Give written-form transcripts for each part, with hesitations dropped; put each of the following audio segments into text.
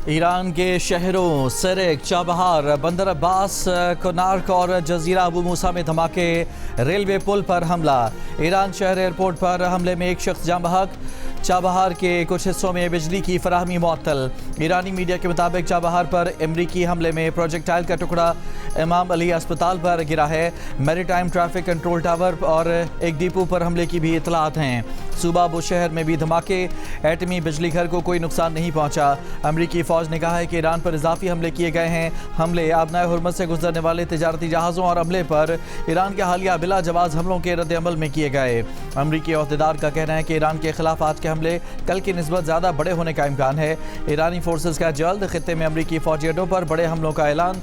Iran के शहरों सिरिक, Chabahar, बंदर अब्बास, कोनार्क और जजीरा अबू मूसा में धमाके। रेलवे पुल पर हमला। ईरान शहर एयरपोर्ट पर हमले में एक शख्स जाँ बहक। चाबहार के कुछ हिस्सों में बिजली की फराहमी मुअत्तल। ईरानी मीडिया के मुताबिक चाबहार पर अमरीकी हमले में प्रोजेक्टाइल का टुकड़ा इमाम अली अस्पताल पर गिरा है। मैरीटाइम ट्रैफिक कंट्रोल टावर और एक डिपो पर हमले की भी इतलात हैं। सूबा बुशहर में भी धमाके। एटमी बिजली घर को कोई नुकसान नहीं पहुंचा। अमरीकी फौज ने कहा है कि ईरान पर इजाफी हमले किए गए हैं। हमले आबनाए हुर्मत से गुजरने वाले तिजारती जहाज़ों और अमले पर ईरान के हालिया बिला जवाब हमलों के रद्द-ए-अमल में किए गए। अमरीकी अहदेदार का कहना है कि ईरान के खिलाफ आज के हमले कल की निस्बत ज़्यादा बड़े होने का इम्कान है। ईरानी फोर्सेस का जल्द खित्ते में अमरीकी फौजी अड्डों पर बड़े हमलों का ऐलान।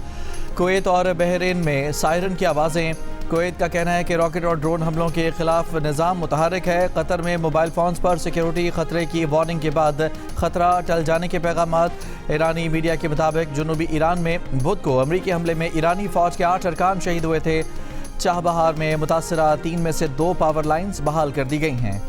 कुवैत और बहरीन में सायरन की आवाज़ें। कुवैत का कहना है कि रॉकेट और ड्रोन हमलों के खिलाफ निज़ाम मुतहरिक है। कतर में मोबाइल फ़ोन्स पर सिक्योरिटी खतरे की वार्निंग के बाद खतरा टल जाने के पैगामात। ईरानी मीडिया के मुताबिक जनूबी ईरान में बुध को अमरीकी हमले में ईरानी फ़ौज के 8 अरकान शहीद हुए थे। चाबहार में मुतासरा 3 में से 2 पावर लाइन्स बहाल कर दी गई हैं।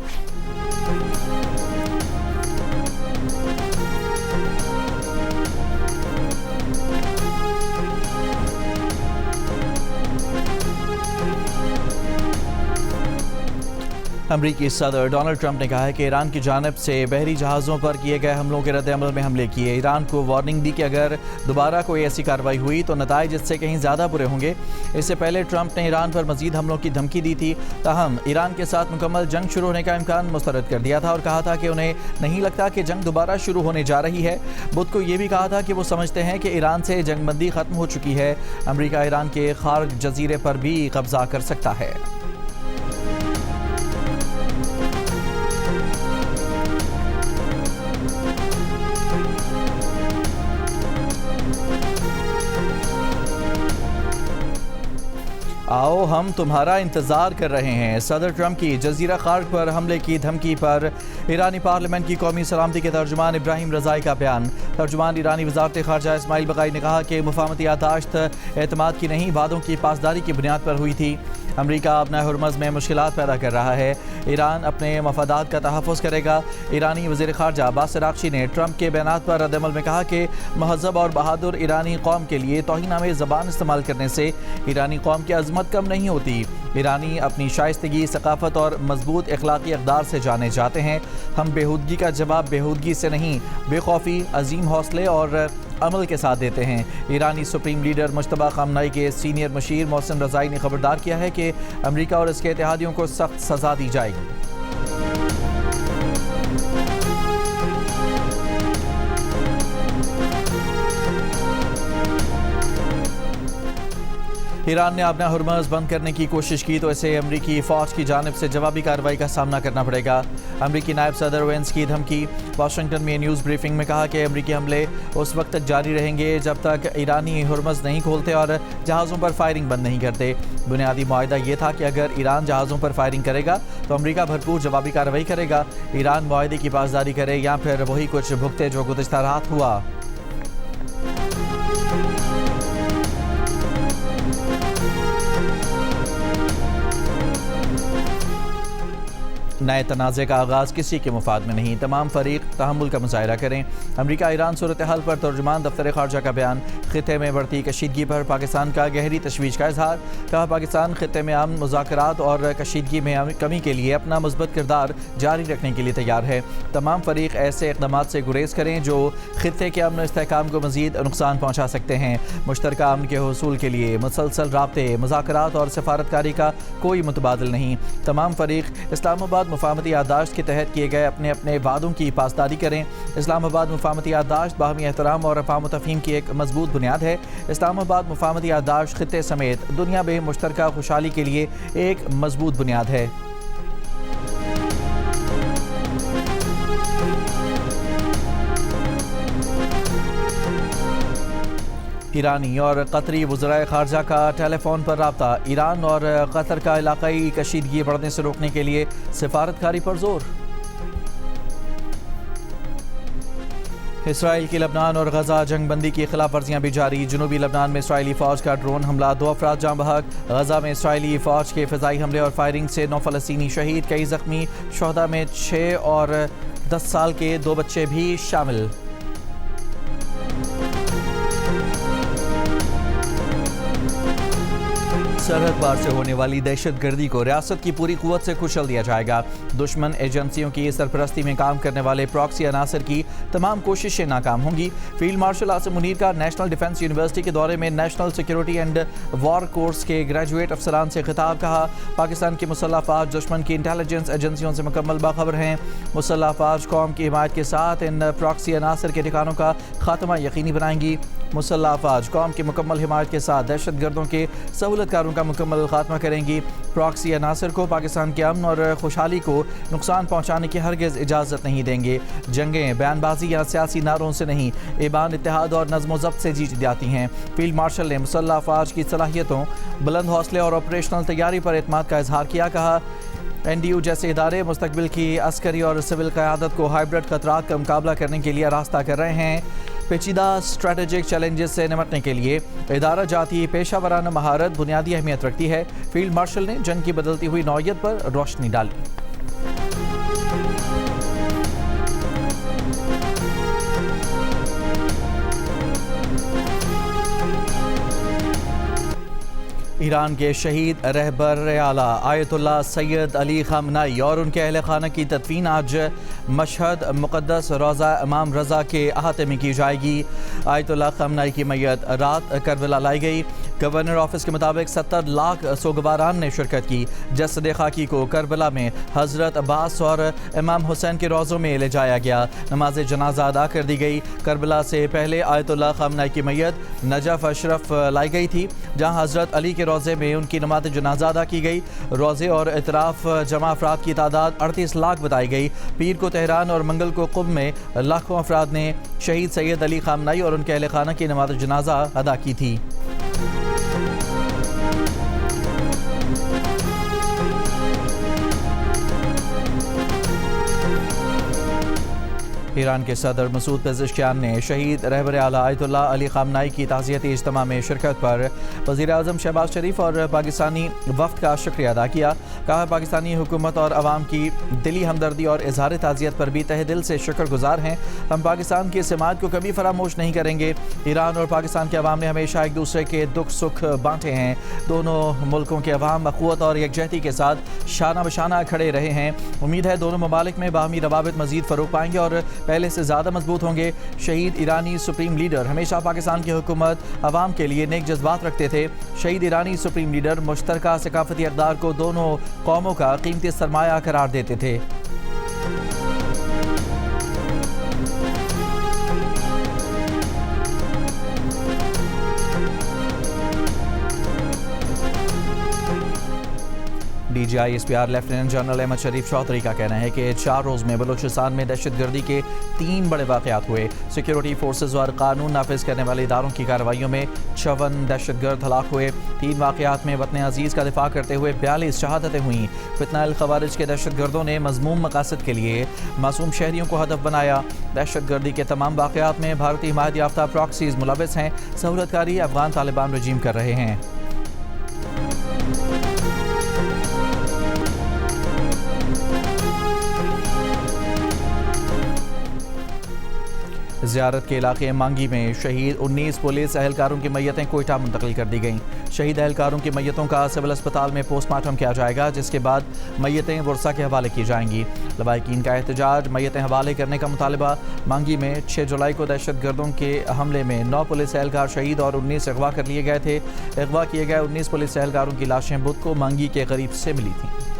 अमरीकी सदर डोनाल्ड ट्रंप ने कहा है कि ईरान की जानिब से बहरी जहाज़ों पर किए गए हमलों के रद्द-ए-अमल में हमले किए। ईरान को वार्निंग दी कि अगर दोबारा कोई ऐसी कार्रवाई हुई तो नताइज इससे कहीं ज़्यादा बुरे होंगे। इससे पहले ट्रंप ने ईरान पर मजीद हमलों की धमकी दी थी। ताहम ईरान के साथ मुकम्मल जंग शुरू होने का इम्कान मुस्तरद कर दिया था और कहा था कि उन्हें नहीं लगता कि जंग दोबारा शुरू होने जा रही है। बुध को ये भी कहा था कि वो समझते हैं कि ईरान से जंगबंदी ख़त्म हो चुकी है। अमरीका ईरान के खार्ग जजीरे पर भी कब्जा कर सकता है। आओ हम तुम्हारा इंतज़ार कर रहे हैं। सदर ट्रंप की जजीरा खार्ग पर हमले की धमकी पर ईरानी पार्लियामेंट की कौमी सलामती के तर्जुमान इब्राहिम रज़ाई का बयान। तर्जुमान ईरानी वज़ारत ख़ारजा इस्माइल बग़ाई ने कहा कि मुफ़ाहमती याददाश्त एतमाद की नहीं, वादों की पासदारी की बुनियाद पर हुई थी। अमरीका अपना हुर्मज़ में मुश्किलात पैदा कर रहा है। ईरान अपने मफादात का तहफ़्फ़ुज़ करेगा। ईरानी वज़ीर ख़ारजा अब्बास अराग़ची ने ट्रंप के बयानात पर रद्द-ए-अमल में कहा कि महज़ब और बहादुर ईरानी कौम के लिए तौहीन-आमेज़ ज़बान इस्तेमाल करने से ईरानी कौम की अज़मत कम नहीं होती। ईरानी अपनी शाइस्तगी, सकाफ़त और मजबूत अखलाक़ी अक़दार से जाने जाते हैं। हम बेहूदगी का जवाब बेहूदगी से नहीं, बेखौफी, अज़ीम हौसले और अमल के साथ देते हैं। ईरानी सुप्रीम लीडर मुश्तबा ख़ामनेई के सीनियर मशीर मोहसिन रज़ाई ने खबरदार किया है कि अमरीका और इसके इत्तेहादियों को सख्त सज़ा दी जाएगी। ईरान ने अपना हुर्मज़ बंद करने की कोशिश की तो इसे अमरीकी फ़ौज की जानिब से जवाबी कार्रवाई का सामना करना पड़ेगा। अमरीकी नायब सदर वेंस की धमकी। वाशिंगटन में न्यूज़ ब्रीफिंग में कहा कि अमरीकी हमले उस वक्त तक जारी रहेंगे जब तक ईरानी हुर्मज़ नहीं खोलते और जहाज़ों पर फायरिंग बंद नहीं करते। बुनियादी मुआहदा ये था कि अगर ईरान जहाज़ों पर फायरिंग करेगा तो अमरीका भरपूर जवाबी कार्रवाई करेगा। ईरान मुआहदे की पासदारी करे या फिर वही कुछ भुगते जो गुज़िश्ता रात हुआ। नए तनाज़े का आगाज़ किसी के मुफाद में नहीं। तमाम फरीक तहम्मुल का मुज़ाहिरा करें। अमरीका ईरान सूरत हाल पर तर्जुमान दफ्तर ख़ारजा का बयान। खित्ते में बढ़ती कशीदगी पर पाकिस्तान का गहरी तशवीश का इजहार। कहा पाकिस्तान खित्ते में अमन, मुज़ाकरात और कशीदगी में कमी के लिए अपना मुस्बत किरदार जारी रखने के लिए तैयार है। तमाम फरीक ऐसे इक़दामात से गुरेज करें जो खित्ते के अमन इस्तेहकाम को मज़ीद नुकसान पहुँचा सकते हैं। मुश्तरका अमन के हसूल के लिए मुसलसल राब्ते, मुज़ाकरात और सफारतकारी का कोई मुतबादिल नहीं। तमाम फरीक इस्लामाबाद मुफ़ाहमती याददाश्त के तहत किए गए अपने अपने वादों की पासदारी करें। इस्लामाबाद मुफ़ाहमती याददाश्त बाहमी एहतराम और अफ़ाम तफ़हीम की एक मजबूत बुनियाद है। इस्लामाबाद मुफ़ाहमती याददाश्त खित्ते समेत दुनिया में मुश्तरका खुशहाली के लिए एक मजबूत बुनियाद है। ईरानी और कतरी वज़राए ख़ारजा का टेलीफोन पर रब्ता। ईरान और कतर का इलाक़ाई कशीदगी बढ़ने से रोकने के लिए सिफारतकारी पर जोर। इसराइल की लबनान और गजा जंगबंदी की खिलाफ वर्जियाँ भी जारी। जनूबी लबनान में इसराइली फ़ौज का ड्रोन हमला, 2 अफराद जाँ बहक। गजा में इसराइली फ़ौज के फ़िज़ाई हमले और फायरिंग से 9 फ़लस्तीनी शहीद, कई ज़ख्मी। शुहदा में 6 और 10 साल के 2 बच्चे भी शामिल। सरहद पार से होने वाली दहशतगर्दी को रियासत की पूरी कुव्वत से कुचल दिया जाएगा। दुश्मन एजेंसियों की सरपरस्ती में काम करने वाले प्रॉक्सी अनासर की तमाम कोशिशें नाकाम होंगी। फील्ड मार्शल आसिम मुनीर का नेशनल डिफेंस यूनिवर्सिटी के दौरे में national security and war course के ग्रेजुएट अफसरान से खिताब। कहा, पाकिस्तान की मुसल्लह अफवाज दुश्मन की इंटेलिजेंस एजेंसियों से मुकम्मल बाखबर हैं। मुसल्लह अफवाज कौम की हिमायत के साथ इन प्रॉक्सी अनासर के ठिकानों का खात्मा यकीनी बनाएंगी। मुसल्लह अफवाज कौम की मुकम्मल हिमायत के साथ दहशतगर्दों के सहूलतकारों का मुकम्मल खात्मा करेंगी। प्रॉक्सी अनासर को पाकिस्तान के अमन और खुशहाली को नुकसान पहुँचाने की हरगिज़ इजाज़त नहीं देंगे। जंगें बयानबाजी या सियासी नारों से नहीं, ईमान, इत्तेहाद और नज़्म ज़ब्त से जीत जाती हैं। फील्ड मार्शल ने मुसल्लह अफवाज की सलाहियतों, बुलंद हौसले और ऑपरेशनल तैयारी पर एतमाद का इजहार किया। कहा, NDU जैसे इदारे मुस्तकबिल की अस्करी और सिविल क़यादत को हाइब्रिड खतरात का मुकाबला करने के लिए रास्ता कर रहे हैं। पेचीदा स्ट्रेटेजिक चैलेंजेस से निपटने के लिए इदारा जाती पेशा वराना महारत बुनियादी अहमियत रखती है। फील्ड मार्शल ने जंग की बदलती हुई नौयत पर रोशनी डाली। ईरान के शहीद रहबर आला आयतुल्लाह सैयद अली खामनाई और उनके अहल खाना की तदफीन आज मशहद मुक़द्दस रोज़ा इमाम रज़ा के अहाते में की जाएगी। आयतुल्लाह खामनाई की मैयत रात करबला लाई गई। गवर्नर ऑफिस के मुताबिक 70 लाख सोगवारान ने शिरकत की। जसद खाकी को करबला में हज़रत अब्बास और इमाम हुसैन के रोज़ों में ले जाया गया। नमाज जनाजा अदा कर दी गई। करबला से पहले आयतुल्लाह खामनाई की मैयत नजफ अशरफ लाई गई थी, जहाँ हज़रत अली के रोज़े में उनकी नमाज जनाजा अदा की गई। रोज़े और इतराफ़ जमा अफराद की तादाद 38 लाख बताई गई। पीर को तेहरान और मंगल को कुम में लाखों अफराद ने शहीद सैयद अली खामनाई और उनके अहल खाना की नमाज जनाजा अदा की थी। ईरान के सदर मसूद पेज़ेश्कियान ने शहीद रहबर आला आयतुल्लाह अली खामनाई की ताज़ियती इज्तिमा में शिरकत पर वज़ीर आज़म शहबाज शरीफ और पाकिस्तानी वफ़द का शुक्रिया अदा किया। कहा, पाकिस्तानी हुकूमत और अवाम की दिली हमदर्दी और इज़हार ताज़ियत पर भी तहे दिल से शुक्रगुजार हैं। हम पाकिस्तान की समात को कभी फरामोश नहीं करेंगे। ईरान और पाकिस्तान के अवाम ने हमेशा एक दूसरे के दुख सुख बांटे हैं। दोनों मुल्कों के अवाम अख़ुवत और यकजहती के साथ शाना बशाना खड़े रहे हैं। उम्मीद है दोनों ममालिक में बाहमी रवाबित मज़ीद फ़रोग़ पाएंगे और पहले से ज़्यादा मजबूत होंगे। शहीद ईरानी सुप्रीम लीडर हमेशा पाकिस्तान की हुकूमत अवाम के लिए नेक जज्बात रखते थे। शहीद ईरानी सुप्रीम लीडर मुश्तरका सकाफती अक़दार को दोनों कौमों का कीमती सरमाया करार देते थे। DGI-SPR लेफ्टिनेंट जनरल अहमद शरीफ चौधरी का कहना है कि 4 रोज़ में बलूचिस्तान में दहशतगर्दी के 3 बड़े वाक़यात हुए। सिक्योरिटी फोर्सेज और कानून नाफिज करने वाले इदारों की कार्रवाइयों में 56 दहशतगर्द हलाक हुए। 3 वाक़यात में वतन अजीज़ का दिफा करते हुए 42 शहादतें हुईं। फितनाइल खवारिज के दहशतगर्दों ने मज़मूम मकासद के लिए मासूम शहरियों को हदफ बनाया। दहशतगर्दी के तमाम वाक़यात में भारतीय हिमायत याफ्ता प्रॉक्सीज मुलविस हैं। सहूलतकारी अफगान तालिबान रजीम कर रहे हैं। ज़ियारत के इलाके मांगी में शहीद 19 पुलिस एहलकारों की मैयतें कोयटा मुंतकिल कर दी गईं। शहीद एहलकारों की मैयतों का सिविल अस्पताल में पोस्टमार्टम किया जाएगा, जिसके बाद मैयतें वर्सा के हवाले की जाएंगी। लवाहिकीन का एहतजाज, मैयतें हवाले करने का मुतालबा। मांगी में 6 जुलाई को दहशतगर्दों के हमले में 9 पुलिस एहलकार शहीद और 19 अगवा कर लिए गए थे। अगवा किए गए 19 पुलिस एहलकारों की लाशें बुध को मांगी के करीब से मिली थीं।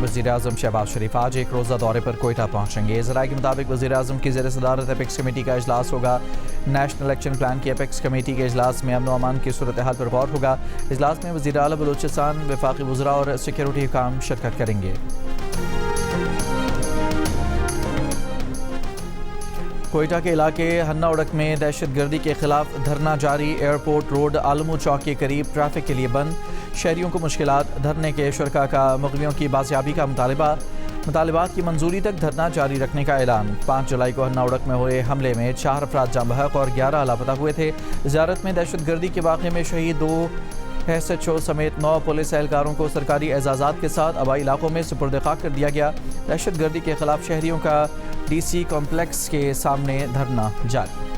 वज़ीर आज़म शहबाज शरीफ आज एक रोज़ा दौरे पर कोयटा पहुँचेंगे। ज़राए के मुताबिक वज़ीर आज़म की ज़ेर सदारत एपेक्स कमेटी का इजलास होगा। नेशनल एक्शन प्लान की एपेक्स कमेटी के इजलास में अमन व अमान की सूरत हाल पर गौर होगा। इजलास में वज़ीर आला बलूचिस्तान, वफाकी वज़रा और सिक्योरिटी हुकाम शिरकत करेंगे। कोयटा के इलाके हन्ना उड़क में दहशतगर्दी के खिलाफ धरना जारी। एयरपोर्ट रोड आलमू चौक के करीब ट्रैफिक के लिए बंद। शहरियों को मुश्किलात। धरने के शुरका का मुग़वियों की बाजियाबी का मुतालिबात की मंजूरी तक धरना जारी रखने का ऐलान। 5 जुलाई को हन्ना उड़क में हुए हमले में 4 अफराद जाँ बहक और 11 लापता हुए थे। ज़ियारत में दहशतगर्दी के वाक़े में शहीद 2 SHO समेत 9 पुलिस एहलकारों को सरकारी एजाज़ात के साथ आबाई इलाकों में सुपुर्द खाक कर दिया गया। दहशतगर्दी के खिलाफ शहरियों का DC कॉम्प्लेक्स के सामने धरना जारी।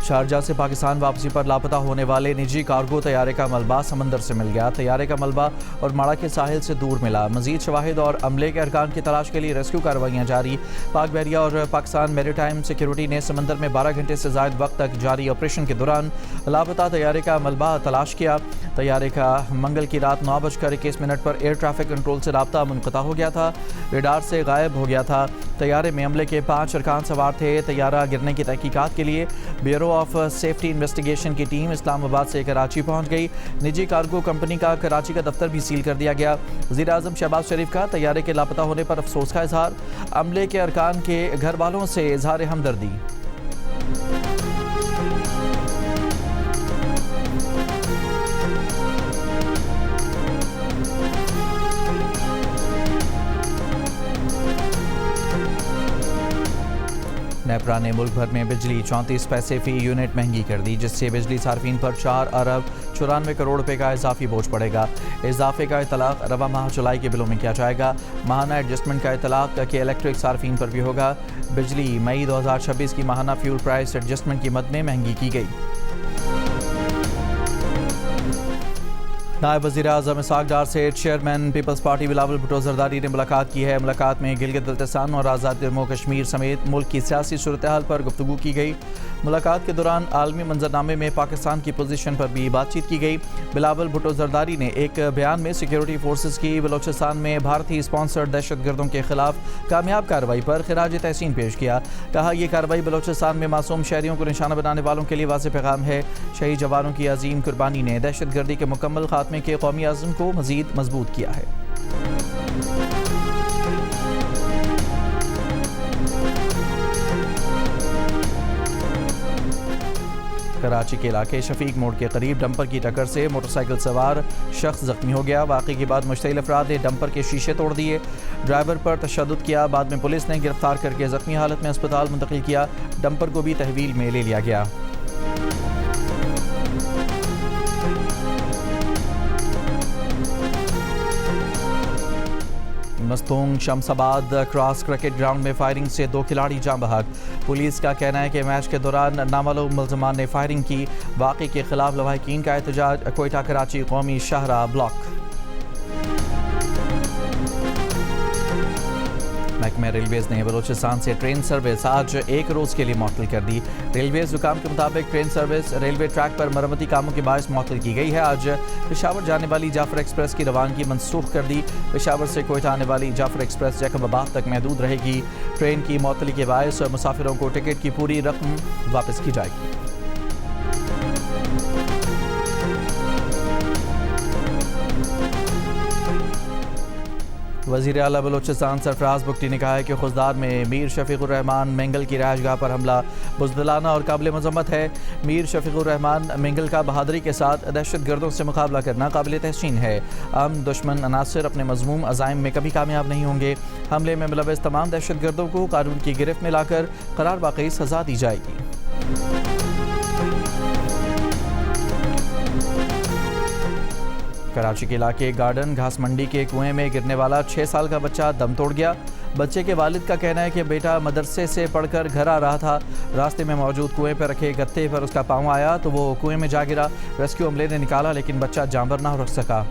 शारजा से पाकिस्तान वापसी पर लापता होने वाले निजी कार्गो तैयारे का मलबा समंदर से मिल गया। तैयारे का मलबा और माड़ा के साहिल से दूर मिला। मजीद शवाहिद और अमले के अरकान की तलाश के लिए रेस्क्यू कार्रवाइयाँ जारी। पाक बहरिया और पाकिस्तान मैरीटाइम सिक्योरिटी ने समंदर में 12 घंटे से ज़ायद वक्त तक जारी ऑपरेशन के दौरान लापता तैयारे का मलबा तलाश किया। तैयारे का मंगल की रात 9:21 पर एयर ट्रैफिक कंट्रोल से रब्ता मुनक़ता हो गया था। रेडार से गायब हो गया था। तैयारे में अमले के 5 अरकान सवार थे। तैयारा गिरने की तहकीकात के लिए ब्यूरो ऑफ सेफ्टी इन्वेस्टिगेशन की टीम इस्लामाबाद से कराची पहुंच गई। निजी कार्गो कंपनी का कराची का दफ्तर भी सील कर दिया गया। वज़ीर आज़म शहबाज शरीफ का तैयारे के लापता होने पर अफसोस का इजहार। अमले के अरकान के घर वालों से इजहार हमदर्दी। नेपरा ने मुल्क भर में बिजली 34 पैसे फी यूनिट महंगी कर दी, जिससे बिजली सार्फिन पर 4 अरब 94 करोड़ रुपए का इजाफी बोझ पड़ेगा। इजाफे का इतलाक रवा माह जुलाई के बिलों में किया जाएगा। माहाना एडजस्टमेंट का इतलाक के इलेक्ट्रिक सार्फिन पर भी होगा। बिजली मई 2026 की माहाना फ्यूल प्राइस एडजस्टमेंट की मद में महंगी की गई। नायब वज़ीर आज़म इसहाक डार से चेयरमैन पीपल्स पार्टी बिलावल भुट्टो जरदारी ने मुलाकात की है। मुलाकात में गिलगित बल्तिस्तान और आज़ाद जम्मू कश्मीर समेत मुल्क की सियासी सूरत हाल पर गुफ्तगू की गई। मुलाकात के दौरान आलमी मंजरनामे में पाकिस्तान की पोजीशन पर भी बातचीत की गई। बिलावल भुट्टो जरदारी ने एक बयान में सिक्योरिटी फोर्सेस की बलोचिस्तान में भारतीय स्पॉन्सर्ड दहशत गर्दों के खिलाफ कामयाब कार्रवाई पर खिराज तहसीन पेश किया। कहा यह कार्रवाई बलोचिस्तान में मासूम शहरियों को निशाना बनाने वालों के लिए वाज़ेह पैगाम है। शहीद जवानों की अजीम कुर्बानी ने दहशत गर्दी के मुकम्मल खात्मे के कौमी आज़म को मज़ीद मजबूत किया है। कराची के इलाके शफीक मोड़ के करीब डंपर की टक्कर से मोटरसाइकिल सवार शख्स जख्मी हो गया। वाक़े के बाद मुश्तइल अफराद ने डंपर के शीशे तोड़ दिए, ड्राइवर पर तशद्दुद किया। बाद में पुलिस ने गिरफ्तार करके जख्मी हालत में अस्पताल मुंतकिल किया। डंपर को भी तहवील में ले लिया गया। Mastung Shamsabad cross cricket ground में फायरिंग से 2 खिलाड़ी जाँ बहक। पुलिस का कहना है कि मैच के दौरान नामालूम मुल्ज़िमान ने फायरिंग की। वाक़े के खिलाफ लवाहिकीन का एहतजाज। कोयटा कराची कौमी शाहराह ब्लॉक। महकमा रेलवेज़ ने बलोचिस्तान से ट्रेन सर्विस आज 1 रोज़ के लिए मुअत्तल कर दी। रेलवेज़ हुकाम के मुताबिक ट्रेन सर्विस रेलवे ट्रैक पर मरम्मती कामों के बायस मुअत्तल की गई है। आज पेशावर जाने वाली जाफर एक्सप्रेस की रवानगी मनसूख कर दी। पेशावर से कोयटा आने वाली जाफर एक्सप्रेस जैकबाबाद तक महदूद रहेगी। ट्रेन की मुअत्तली के बायस मुसाफिरों को टिकट की पूरी रकम वापस की जाएगी। वज़ीर आला बलोचिस्तान सरफराज बुगटी ने कहा है कि खुजदार में मीर शफीकुर रहमान मेंगल की रहायशगाह पर हमला बुज़दिलाना और काबिल मज़म्मत है। मीर शफीकुर रहमान मेंगल का बहादुरी के साथ दहशत गर्दों से मुकाबला करना काबिल तहसीन है। आम दुश्मन अनासर अपने मज़मूम अज़ाइम में कभी कामयाब नहीं होंगे। हमले में मुलव्वस तमाम दहशत गर्दों को कानून की गिरफ्त में लाकर करार वाकई सज़ा दी जाएगी। कराची के इलाके गार्डन घास मंडी के कुएं में गिरने वाला 6 साल का बच्चा दम तोड़ गया। बच्चे के वालिद का कहना है कि बेटा मदरसे से पढ़कर घर आ रहा था। रास्ते में मौजूद कुएं पर रखे गत्ते पर उसका पाँव आया तो वो कुएं में जा गिरा। रेस्क्यू अमले ने निकाला लेकिन बच्चा जानवर ना रख सका।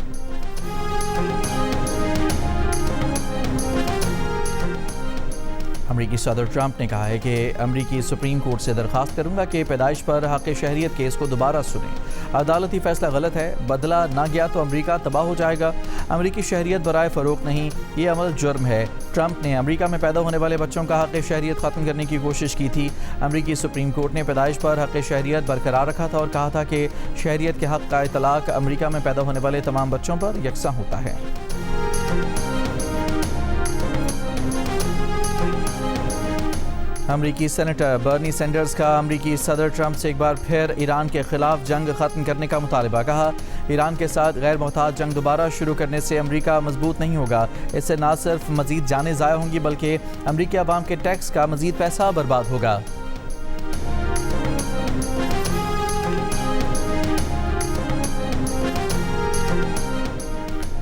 अमरीकी सदर ट्रंप ने कहा है कि अमरीकी सुप्रीम कोर्ट से दरख्वास्त करूंगा कि पैदाइश पर हक़ शहरियत केस को दोबारा सुने। अदालती फैसला गलत है, बदला ना गया तो अमरीका तबाह हो जाएगा। अमरीकी शहरियत बराए फ़रोग़ नहीं, ये अमल जुर्म है। ट्रंप ने अमरीका में पैदा होने वाले बच्चों का हक़ शहरियत ख़त्म करने की कोशिश की थी। अमरीकी सुप्रीम कोर्ट ने पैदाइश पर हक़ शहरियत बरकरार रखा था और कहा था कि शहरियत के हक़ का इतलाक़ अमरीका में पैदा होने वाले तमाम बच्चों पर यकसा होता है। अमरीकी सेनेटर बर्नी सैंडर्स का अमरीकी सदर ट्रंप से एक बार फिर ईरान के खिलाफ जंग ख़त्म करने का मुतालबा। कहा ईरान के साथ गैर मोहताज जंग दोबारा शुरू करने से अमरीका मजबूत नहीं होगा। इससे न सिर्फ मजीद जानें ज़ाया होंगी बल्कि अमरीकी अवाम के टैक्स का मजीद पैसा बर्बाद होगा।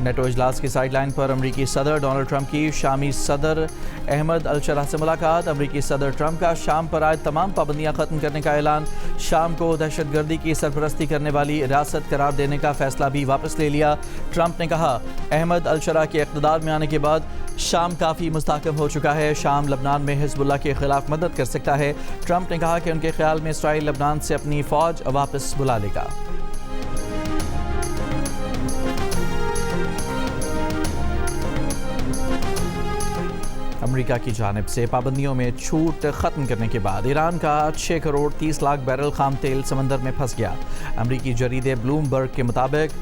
नेटो इजलास की साइडलाइन पर अमरीकी सदर डोनाल्ड ट्रंप की शामी सदर अहमद अल-शरा से मुलाकात। अमरीकी सदर ट्रंप का शाम पर आए तमाम पाबंदियां खत्म करने का ऐलान। शाम को दहशतगर्दी की सरपरस्ती करने वाली रियासत करार देने का फैसला भी वापस ले लिया। ट्रंप ने कहा, अहमद अल-शरा के इक़्तिदार में आने के बाद शाम काफ़ी मुस्तहकम हो चुका है। शाम लबनान में हिज़्बुल्लाह के खिलाफ मदद कर सकता है। ट्रंप ने कहा कि उनके ख्याल में इसराइल लबनान से अपनी फ़ौज वापस बुला लेगा। अमेरिका की जानिब से पाबंदियों में छूट ख़त्म करने के बाद ईरान का 6 करोड़ 30 लाख बैरल खाम तेल समंदर में फंस गया। अमेरिकी जरीदे ब्लूमबर्ग के मुताबिक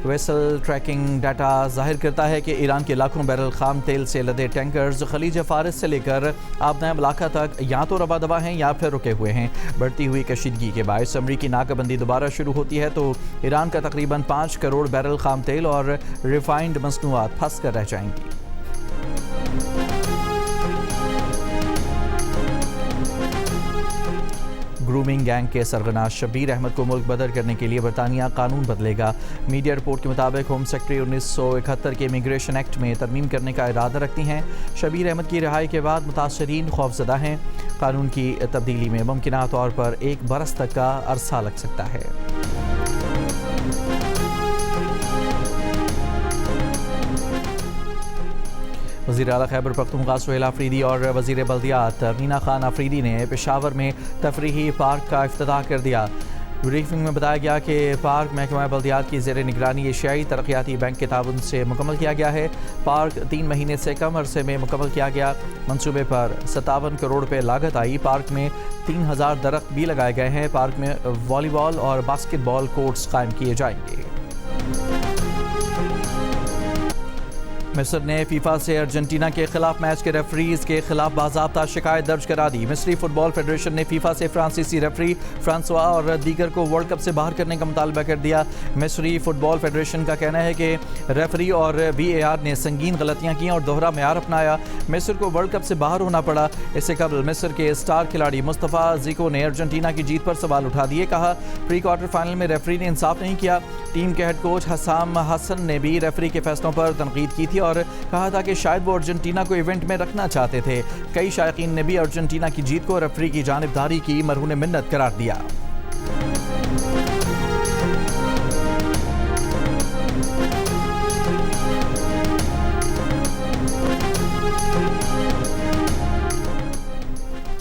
वेसल ट्रैकिंग डाटा जाहिर करता है कि ईरान के लाखों बैरल खाम तेल से लदे टैंकर्स खलीज फारिस से लेकर आबना मलाका तक या तो रवा दवा हैं या फिर रुके हुए हैं। बढ़ती हुई कशीदगी के बायस अमरीकी नाकाबंदी दोबारा शुरू होती है तो ईरान का तकरीबन 5 करोड़ बैरल खाम तेल और रिफाइंड मसनूआत फंस कर रह जाएंगी। ग्रूमिंग गैंग के सरगना शबीर अहमद को मुल्क बदर करने के लिए बरतानिया कानून बदलेगा। मीडिया रिपोर्ट के मुताबिक होम सेक्रेटरी 1971 के इमिग्रेशन एक्ट में तरमीम करने का इरादा रखती हैं। शबीर अहमद की रिहाई के बाद मुतासरीन खौफजदा हैं। कानून की तब्दीली में मुमकिना तौर पर 1 बरस तक का अरसा लग सकता है। वज़ीर आला खैबर पख्तूनख्वा सुहेल आफरीदी और वज़ीर बल्दियात मीना खान आफरीदी ने पेशावर में तफरीही पार्क का इफ्तिताह कर दिया। ब्रीफिंग में बताया गया कि पार्क महकमा बल्दियात की ज़ेर निगरानी एशियाई तरक्याती बैंक के ताउन से मुकम्मल किया गया है। पार्क 3 महीने से कम अरसे में मुकम्मल किया गया। मंसूबे पर 57 करोड़ रुपये लागत आई। पार्क में 3000 दरख्त भी लगाए गए हैं। पार्क में वॉलीबॉल और बास्केटबॉल कोर्ट्स कायम किए जाएंगे। मिस्र ने फीफा से अर्जेंटीना के खिलाफ मैच के रेफरीज के खिलाफ बाज़ाब्ता शिकायत दर्ज करा दी। मिस्री फुटबॉल फेडरेशन ने फीफा से फ्रांसीसी रेफरी फ्रांसवा और दीगर को वर्ल्ड कप से बाहर करने का मुतालबा कर दिया। मिस्री फुटबॉल फेडरेशन का कहना है कि रेफरी और VAR ने संगीन गलतियां की और दोहरा मेयार अपनाया। मिस्र को वर्ल्ड कप से बाहर होना पड़ा। इससे कबल मिस्र के स्टार खिलाड़ी मुस्तफ़ा ज़ीको ने अर्जेंटीना की जीत पर सवाल उठा दिए। कहा, प्री क्वार्टर फाइनल में रेफरी ने इंसाफ नहीं किया। टीम के हेड कोच हसाम हसन ने भी रेफरी के फैसलों पर तनकीद की थी और कहा था कि शायद वो अर्जेंटीना को इवेंट में रखना चाहते थे। कई शायकीन ने भी अर्जेंटीना की जीत को रेफरी की जानिबदारी की मरहून मिन्नत करार दिया।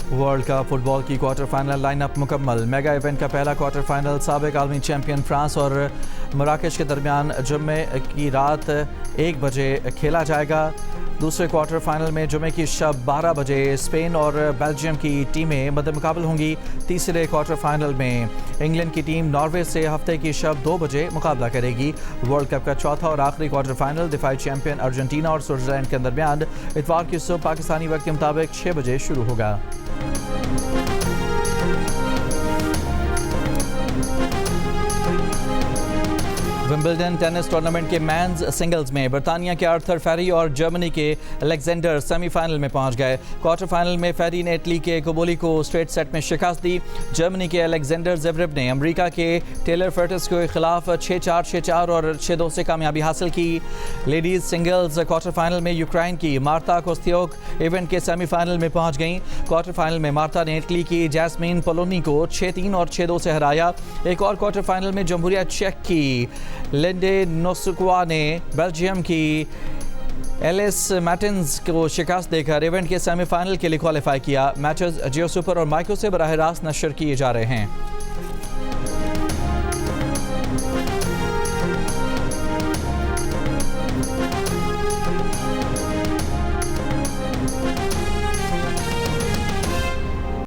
वर्ल्ड कप फुटबॉल की क्वार्टर फाइनल लाइनअप मुकम्मल। मेगा इवेंट का पहला क्वार्टर फाइनल साबिक आलमी चैंपियन फ्रांस और मराकेश के दरमियान जुम्मे की रात 1 बजे खेला जाएगा। दूसरे क्वार्टर फाइनल में जुम्मे की शब 12 बजे स्पेन और बेल्जियम की टीमें मद्देमुकाबल होंगी। तीसरे क्वार्टर फाइनल में इंग्लैंड की टीम नॉर्वे से हफ्ते की शब 2 बजे मुकाबला करेगी। वर्ल्ड कप का चौथा और आखिरी क्वार्टर फाइनल दिफाई चैंपियन अर्जेंटीना और स्विट्जरलैंड के दरमियान इतवार की सुबह पाकिस्तानी वक्त के मुताबिक 6 बजे शुरू होगा। विंबलडन टेनिस टूर्नामेंट के मेंस सिंगल्स में बरतानिया के आर्थर फेरी और जर्मनी के अलेक्जेंडर सेमीफाइनल में पहुंच गए। क्वार्टर फाइनल में फेरी ने इटली के कोबोली को स्ट्रेट सेट में शिकस्त दी। जर्मनी के अलेक्जेंडर ज़ेवरेव ने अमेरिका के टेलर फ्रेटिस के खिलाफ 6-4, 6-4 और 6-2 से कामयाबी हासिल की। लेडीज सिंगल्स क्वार्टर फाइनल में यूक्रेन की मार्ता कोस्त्योक इवेंट के सेमीफाइनल में पहुंच गईं। क्वार्टर फाइनल में मार्ता ने इटली की जैस्मीन पोलोनी को 6-3 और 6-2 से हराया। एक और क्वार्टर फाइनल में जमहूरिया चेक की लिंडे नोसुक्वा ने बेल्जियम की एलिस मैटिन्स को शिकस्त देकर इवेंट के सेमीफाइनल के लिए क्वालिफाई किया। मैचेस जियो सुपर और माइक्रो से बराह रास्त नशर किए जा रहे हैं।